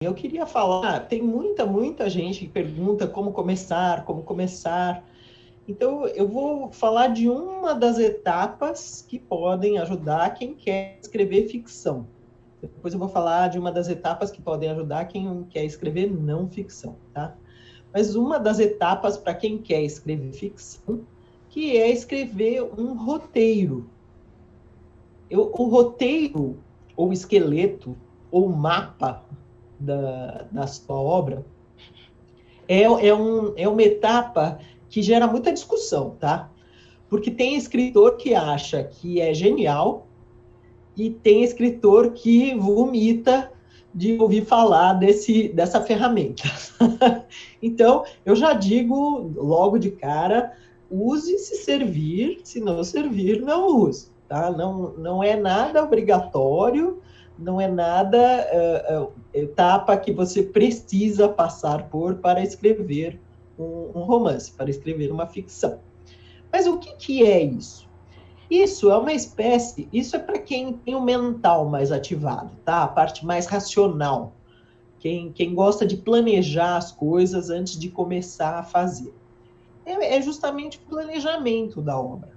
Eu queria falar, tem muita gente que pergunta como começar, como começar. Então, eu vou falar de uma das etapas que podem ajudar quem quer escrever ficção. Depois eu vou falar de uma das etapas que podem ajudar quem quer escrever não ficção, tá? Mas uma das etapas para quem quer escrever ficção, que é escrever um roteiro. O roteiro, ou esqueleto, ou mapa da sua obra, é uma etapa que gera muita discussão, tá? Porque tem escritor que acha que é genial e tem escritor que vomita de ouvir falar dessa ferramenta. Então, eu já digo logo de cara, use se servir, se não servir, não use. Tá? Não é nada obrigatório, não é nada etapa que você precisa passar por para escrever um romance, para escrever uma ficção. Mas o que é isso? Isso é uma espécie, isso é para quem tem o mental mais ativado, tá? A parte mais racional. Quem gosta de planejar as coisas antes de começar a fazer. É justamente o planejamento da obra.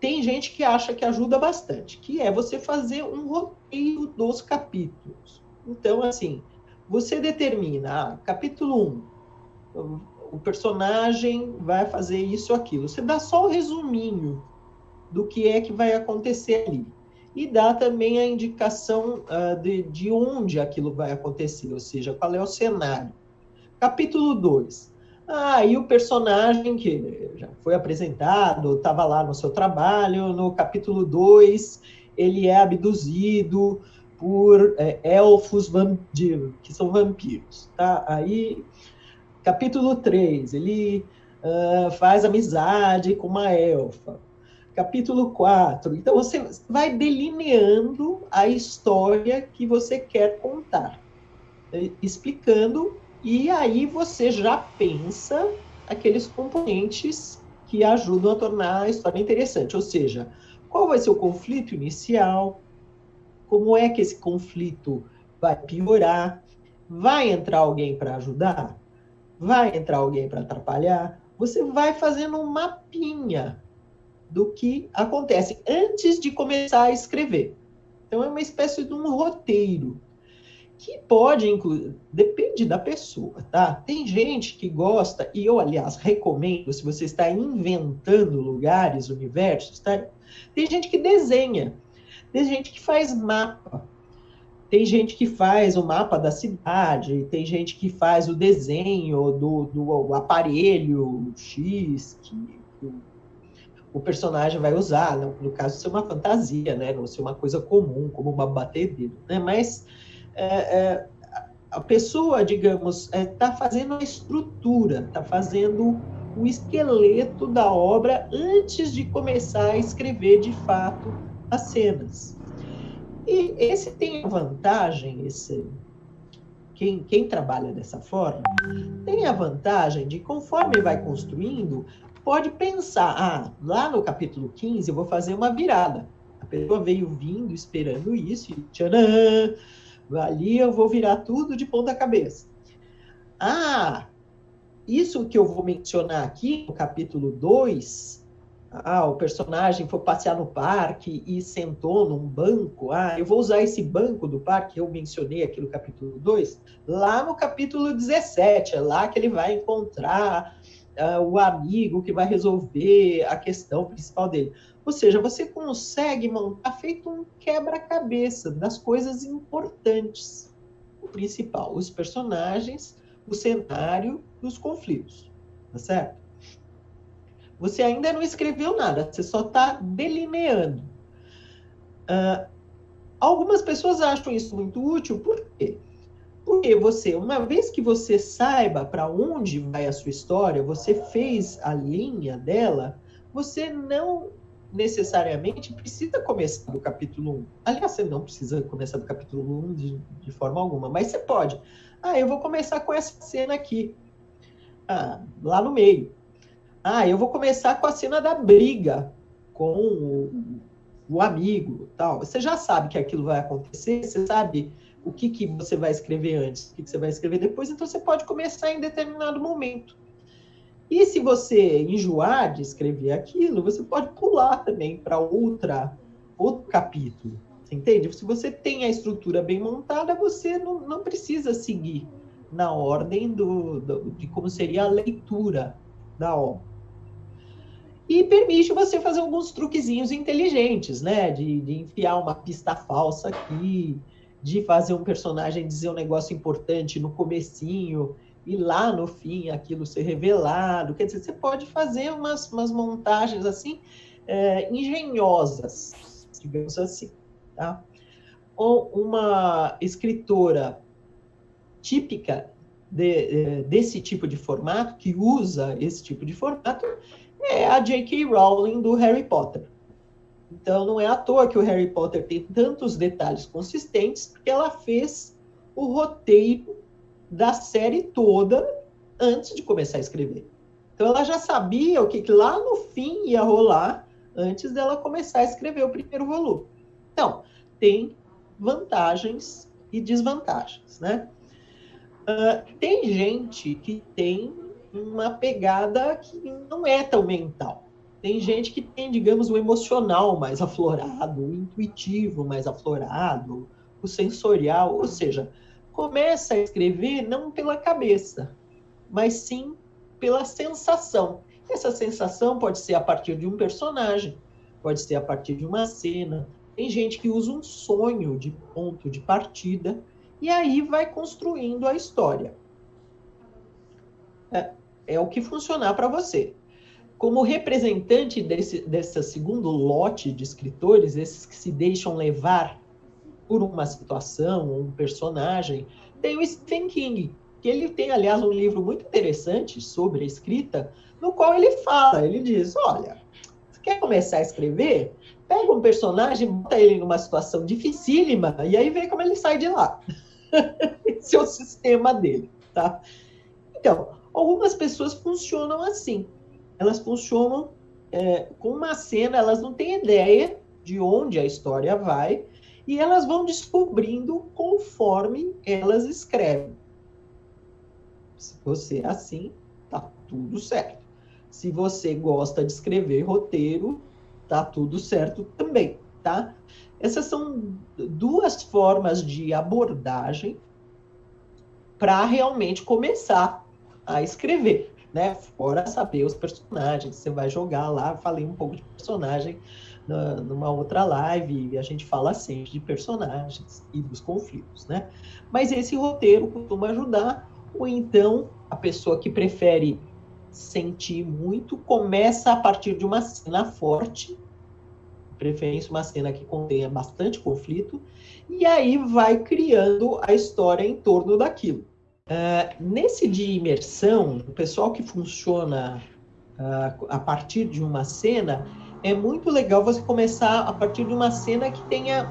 Tem gente que acha que ajuda bastante, que é você fazer um roteiro dos capítulos. Então, assim, você determina, capítulo 1, o personagem vai fazer isso ou aquilo. Você dá só o resuminho do que é que vai acontecer ali. E dá também a indicação de onde aquilo vai acontecer, ou seja, qual é o cenário. Capítulo 2. E o personagem que já foi apresentado, estava lá no seu trabalho, no capítulo 2, ele é abduzido por elfos que são vampiros. Tá? Aí, capítulo 3, ele faz amizade com uma elfa. Capítulo 4. Então, você vai delineando a história que você quer contar, explicando, e aí você já pensa aqueles componentes que ajudam a tornar a história interessante. Ou seja, qual vai ser o conflito inicial, como é que esse conflito vai piorar, vai entrar alguém para ajudar, vai entrar alguém para atrapalhar. Você vai fazendo um mapinha do que acontece antes de começar a escrever. Então, é uma espécie de um roteiro que pode incluir, depende da pessoa, tá? Tem gente que gosta, e eu, aliás, recomendo, se você está inventando lugares, universos, tá? Tem gente que desenha, tem gente que faz mapa, tem gente que faz o mapa da cidade, tem gente que faz o desenho do aparelho X que o personagem vai usar, no caso, ser uma fantasia, né? Não ser uma coisa comum, como uma batedeira, né? Mas a pessoa, digamos, está fazendo a estrutura, está fazendo o esqueleto da obra antes de começar a escrever, de fato, as cenas. E esse tem a vantagem, quem trabalha dessa forma, tem a vantagem de, conforme vai construindo, pode pensar, lá no capítulo 15 eu vou fazer uma virada. A pessoa veio vindo, esperando isso, e tcharam, ali eu vou virar tudo de ponta cabeça. Isso que eu vou mencionar aqui no capítulo 2, o personagem foi passear no parque e sentou num banco. Eu vou usar esse banco do parque, eu mencionei aqui no capítulo 2, lá no capítulo 17, é lá que ele vai encontrar o amigo que vai resolver a questão principal dele. Ou seja, você consegue montar feito um quebra-cabeça das coisas importantes. O principal, os personagens, o cenário e os conflitos. Tá certo? Você ainda não escreveu nada, você só está delineando. Algumas pessoas acham isso muito útil, por quê? Porque uma vez que você saiba para onde vai a sua história, você fez a linha dela, você não necessariamente precisa começar do capítulo 1. Aliás, você não precisa começar do capítulo 1 de forma alguma, mas você pode. Eu vou começar com essa cena aqui, lá no meio. Eu vou começar com a cena da briga com o amigo, tal. Você já sabe que aquilo vai acontecer, você sabe o que você vai escrever antes, o que você vai escrever depois, então você pode começar em determinado momento. E se você enjoar de escrever aquilo, você pode pular também para outro capítulo. Você entende? Se você tem a estrutura bem montada, você não precisa seguir na ordem de como seria a leitura da obra. E permite você fazer alguns truquezinhos inteligentes, né? De enfiar uma pista falsa aqui, de fazer um personagem dizer um negócio importante no comecinho, e lá no fim aquilo ser revelado. Quer dizer, você pode fazer umas montagens assim, engenhosas, digamos assim. Tá? Ou uma escritora típica desse tipo de formato, que usa esse tipo de formato, é a J.K. Rowling do Harry Potter. Então, não é à toa que o Harry Potter tem tantos detalhes consistentes, porque ela fez o roteiro da série toda antes de começar a escrever. Então, ela já sabia o que lá no fim ia rolar antes dela começar a escrever o primeiro volume. Então, tem vantagens e desvantagens, né? Tem gente que tem uma pegada que não é tão mental. Tem gente que tem, digamos, o emocional mais aflorado, o intuitivo mais aflorado, o sensorial, ou seja, começa a escrever não pela cabeça, mas sim pela sensação. Essa sensação pode ser a partir de um personagem, pode ser a partir de uma cena. Tem gente que usa um sonho de ponto de partida e aí vai construindo a história. É o que funcionar para você. Como representante desse segundo lote de escritores, esses que se deixam levar por uma situação, um personagem, tem o Stephen King, que ele tem, aliás, um livro muito interessante sobre a escrita, no qual ele fala, ele diz, olha, você quer começar a escrever? Pega um personagem, bota ele numa situação dificílima, e aí vê como ele sai de lá. Esse é o sistema dele, tá? Então, algumas pessoas funcionam assim. Elas funcionam com uma cena, elas não têm ideia de onde a história vai, e elas vão descobrindo conforme elas escrevem. Se você é assim, tá tudo certo. Se você gosta de escrever roteiro, tá tudo certo também, tá? Essas são duas formas de abordagem para realmente começar a escrever, né? Fora saber os personagens, você vai jogar lá, falei um pouco de personagem numa outra live, e a gente fala sempre de personagens e dos conflitos, né? Mas esse roteiro costuma ajudar, ou então a pessoa que prefere sentir muito, começa a partir de uma cena forte, de preferência uma cena que contenha bastante conflito, e aí vai criando a história em torno daquilo. Nesse de imersão, o pessoal que funciona a partir de uma cena, é muito legal você começar a partir de uma cena que tenha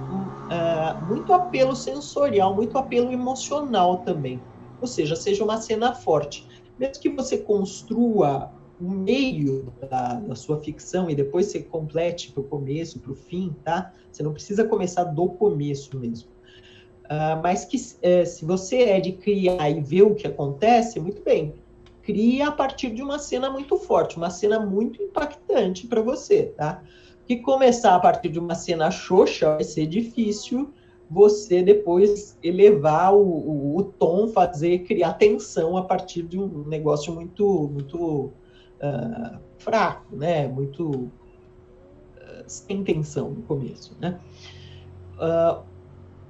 muito apelo sensorial, muito apelo emocional também. Ou seja uma cena forte. Mesmo que você construa o meio da sua ficção e depois você complete para o começo, para o fim, tá? Você não precisa começar do começo mesmo. Mas que se você é de criar e ver o que acontece, muito bem. Cria a partir de uma cena muito forte, uma cena muito impactante para você, tá? Porque começar a partir de uma cena xoxa vai ser difícil você depois elevar o tom, criar tensão a partir de um negócio muito fraco, né? Muito sem tensão no começo, né?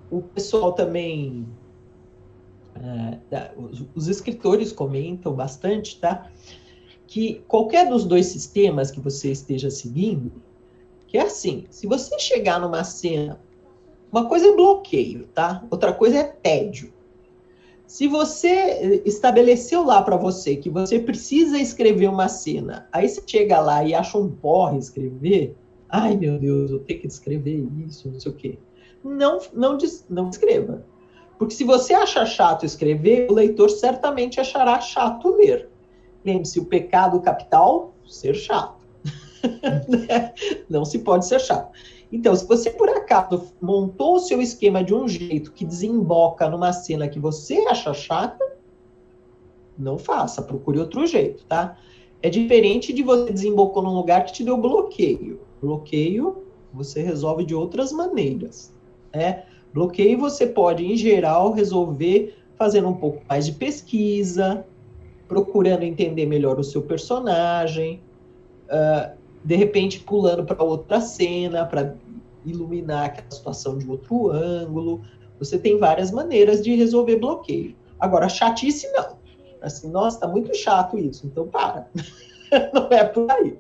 O pessoal também, os escritores comentam bastante, tá? Que qualquer dos dois sistemas que você esteja seguindo, que é assim, se você chegar numa cena, uma coisa é bloqueio, tá? Outra coisa é tédio. Se você estabeleceu lá para você que você precisa escrever uma cena, aí você chega lá e acha um porre escrever, ai meu Deus, eu tenho que escrever isso, não sei o quê. Não escreva. Porque se você acha chato escrever, o leitor certamente achará chato ler. Lembre-se, o pecado capital, ser chato. Não se pode ser chato. Então, se você por acaso montou o seu esquema de um jeito que desemboca numa cena que você acha chata, não faça, procure outro jeito, tá? É diferente de você desembocou num lugar que te deu bloqueio. Bloqueio você resolve de outras maneiras, né? Bloqueio você pode, em geral, resolver fazendo um pouco mais de pesquisa, procurando entender melhor o seu personagem, de repente pulando para outra cena, para iluminar aquela situação de outro ângulo. Você tem várias maneiras de resolver bloqueio. Agora, chatice não. Assim, nossa, tá muito chato isso, então para. Não é por aí.